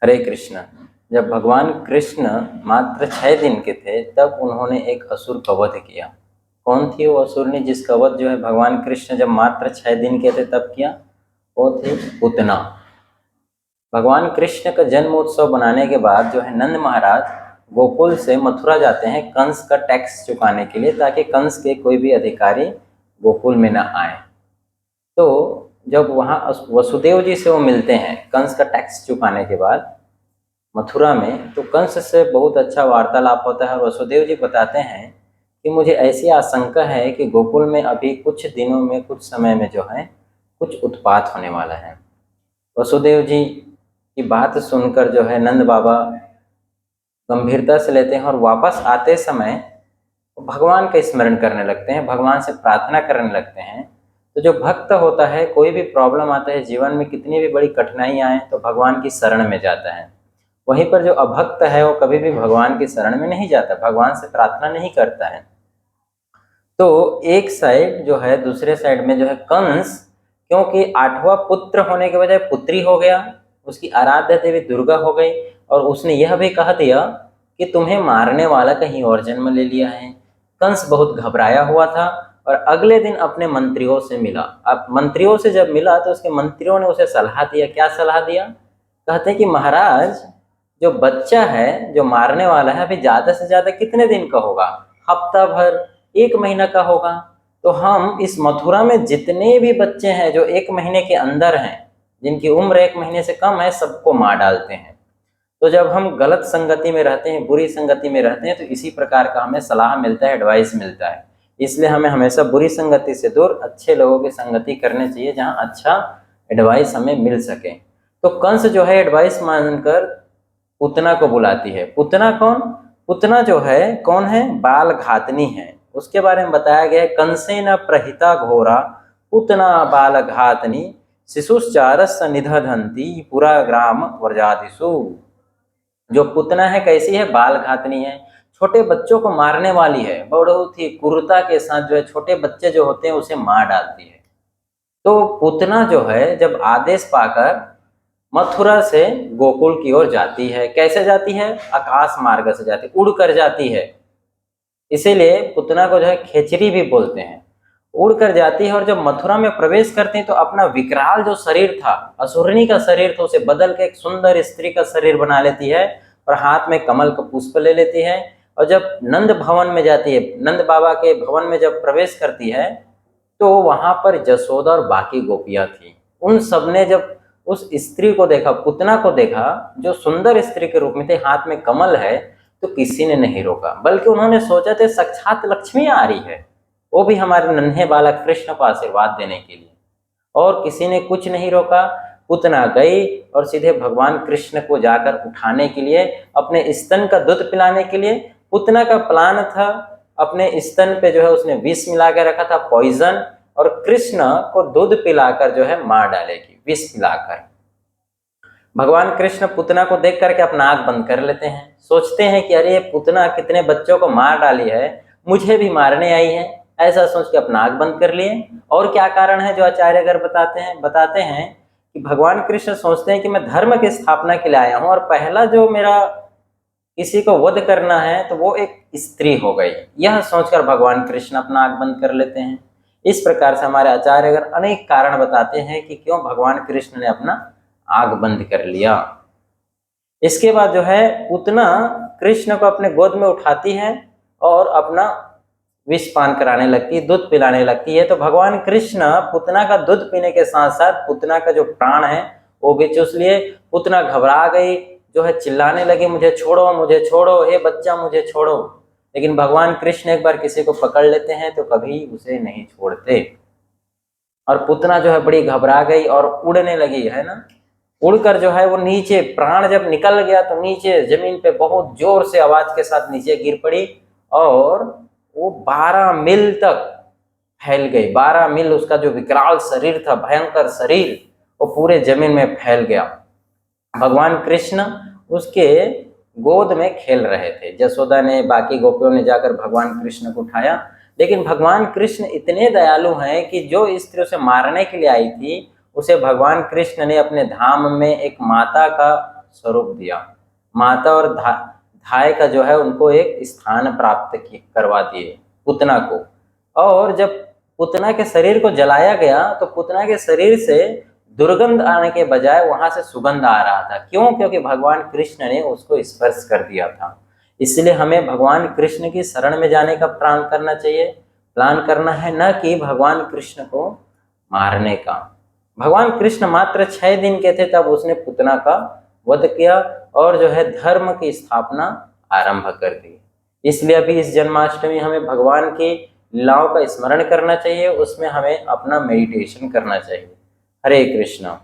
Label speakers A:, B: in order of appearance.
A: हरे कृष्ण। जब भगवान कृष्ण मात्र 6 दिन के थे तब उन्होंने एक असुर का वध किया। कौन थी वो असुरनी जिसका वध जो है भगवान कृष्ण जब मात्र 6 दिन के थे तब किया? वो थी पूतना। भगवान कृष्ण का जन्मोत्सव बनाने के बाद जो है नंद महाराज गोकुल से मथुरा जाते हैं कंस का टैक्स चुकाने के लिए, ताकि कंस के कोई भी अधिकारी गोकुल में न आए। तो जब वहाँ वसुदेव जी से वो मिलते हैं कंस का टैक्स चुकाने के बाद मथुरा में, तो कंस से बहुत अच्छा वार्तालाप होता है और वसुदेव जी बताते हैं कि मुझे ऐसी आशंका है कि गोकुल में अभी कुछ दिनों में, कुछ समय में जो है कुछ उत्पात होने वाला है। वसुदेव जी की बात सुनकर जो है नंद बाबा गंभीरता से लेते हैं और वापस आते समय भगवान का स्मरण करने लगते हैं, भगवान से प्रार्थना करने लगते हैं। तो जो भक्त होता है, कोई भी प्रॉब्लम आता है जीवन में, कितनी भी बड़ी कठिनाई आए तो भगवान की शरण में जाता है। वहीं पर जो अभक्त है वो कभी भी भगवान की शरण में नहीं जाता, भगवान से प्रार्थना नहीं करता है। तो एक साइड जो है, दूसरे साइड में जो है कंस, क्योंकि 8वां पुत्र होने के बजाय पुत्री हो गया, उसकी आराध्य देवी दुर्गा हो गई, और उसने यह भी कह दिया कि तुम्हें मारने वाला कहीं और जन्म ले लिया है। कंस बहुत घबराया हुआ था और अगले दिन अपने मंत्रियों से मिला। अब मंत्रियों से जब मिला तो उसके मंत्रियों ने उसे सलाह दिया। क्या सलाह दिया? कहते हैं कि महाराज, जो बच्चा है जो मारने वाला है अभी ज़्यादा से ज़्यादा कितने दिन का होगा? हफ्ता भर, 1 महीना का होगा। तो हम इस मथुरा में जितने भी बच्चे हैं जो 1 महीने के अंदर हैं, जिनकी उम्र 1 महीने से कम है, सबको मार डालते हैं। तो जब हम गलत संगति में रहते हैं, बुरी संगति में रहते हैं, तो इसी प्रकार का हमें सलाह मिलता है, एडवाइस मिलता है। इसलिए हमें हमेशा बुरी संगति से दूर अच्छे लोगों की संगति करनी चाहिए, जहाँ अच्छा एडवाइस हमें मिल सके। तो कंस जो है एडवाइस मानकर पूतना को बुलाती है। पूतना कौन? पूतना जो है कौन है? बाल घातनी है। उसके बारे में बताया गया है, कंसेन प्रहिता घोरा पूतना बाल घातनी शिशुश्चारस निधधंती पुरा ग्राम वर्जादिषु। जो पूतना है कैसी है? बाल घातनी है, छोटे बच्चों को मारने वाली है, बहुत ही क्रूरता के साथ जो है छोटे बच्चे जो होते हैं उसे मार डालती है। तो पूतना जो है जब आदेश पाकर मथुरा से गोकुल की ओर जाती है, कैसे जाती है? आकाश मार्ग से जाती है, उड़ कर जाती है। इसीलिए पूतना को जो है खेचरी भी बोलते हैं। उड़ कर जाती है और जब मथुरा में प्रवेश करती है तो अपना विकराल जो शरीर था, असुरनी का शरीर था, उसे बदल के एक सुंदर स्त्री का शरीर बना लेती है और हाथ में कमल का पुष्प ले लेती है। और जब नंद भवन में जाती है, नंद बाबा के भवन में जब प्रवेश करती है, तो वहां पर जसोदा और बाकी गोपियां थी। उन सब ने जब उस स्त्री को देखा, पूतना को देखा, जो सुंदर स्त्री के रूप में थे, हाथ में कमल है, तो किसी ने नहीं रोका, बल्कि उन्होंने सोचा थे साक्षात लक्ष्मी आ रही है, वो भी हमारे नन्हे बालक कृष्ण को आशीर्वाद देने के लिए। और किसी ने कुछ नहीं रोका। पूतना गई और सीधे भगवान कृष्ण को जाकर उठाने के लिए, अपने स्तन का दूध पिलाने के लिए। पूतना का प्लान था, अपने स्तन पे जो है उसने विष मिला के रखा था, पॉइजन, और कृष्ण को दूध पिलाकर जो है मार डालेगी, विष पिलाकर। भगवान कृष्ण पूतना को देख करके अपना आंख बंद कर लेते हैं, सोचते हैं कि अरे पूतना कितने बच्चों को मार डाली है, मुझे भी मारने आई है, ऐसा सोच के अपना आंख बंद कर लिए। और क्या कारण है जो आचार्यगण बताते हैं कि भगवान कृष्ण सोचते हैं कि मैं धर्म की स्थापना के लिए आया हूँ और पहला जो मेरा किसी को वध करना है तो वो एक स्त्री हो गई। यह सोचकर भगवान कृष्ण अपना आंख बंद कर लेते हैं। इस प्रकार से हमारे आचार्यगण अनेक कारण बताते हैं कि क्यों भगवान कृष्ण ने अपना आंख बंद कर लिया। इसके बाद जो है पूतना कृष्ण को अपने गोद में उठाती है और अपना विष पान कराने लगती है, दूध पिलाने लगती है। तो भगवान कृष्ण पूतना का दूध पीने के साथ साथ पूतना का जो प्राण है वो भी चूस लिए। पूतना घबरा गई, जो है चिल्लाने लगी, मुझे छोड़ो, मुझे छोड़ो, हे बच्चा मुझे छोड़ो। लेकिन भगवान कृष्ण एक बार किसी को पकड़ लेते हैं तो कभी उसे नहीं छोड़ते। और पूतना जो है बड़ी घबरा गई और उड़ने लगी, है ना। उड़कर जो है वो नीचे, प्राण जब निकल गया तो नीचे जमीन पे बहुत जोर से आवाज के साथ नीचे गिर पड़ी और वो 12 मील तक फैल गई। 12 मील उसका जो विकराल शरीर था, भयंकर शरीर, वो पूरे जमीन में फैल गया। भगवान कृष्ण उसके गोद में खेल रहे थे। जसोदा ने, बाकी गोपियों ने जाकर भगवान कृष्ण को उठाया। लेकिन भगवान कृष्ण इतने दयालु हैं कि जो स्त्री उसे मारने के लिए आई थी, उसे भगवान कृष्ण ने अपने धाम में एक माता का स्वरूप दिया। माता और धाय का जो है उनको एक स्थान प्राप्त करवा दिए पुतना को। और जब पुतना के शरीर को जलाया गया तो पुतना के शरीर से दुर्गंध आने के बजाय वहां से सुगंध आ रहा था। क्यों? क्योंकि भगवान कृष्ण ने उसको स्पर्श कर दिया था। इसलिए हमें भगवान कृष्ण की शरण में जाने का प्लान करना चाहिए, प्लान करना है, न कि भगवान कृष्ण को मारने का। भगवान कृष्ण मात्र 6 दिन के थे तब उसने पुतना का वध किया और जो है धर्म की स्थापना आरंभ कर दी। इसलिए अभी इस जन्माष्टमी हमें भगवान की लीलाओं का स्मरण करना चाहिए, उसमें हमें अपना मेडिटेशन करना चाहिए। हरे कृष्णा।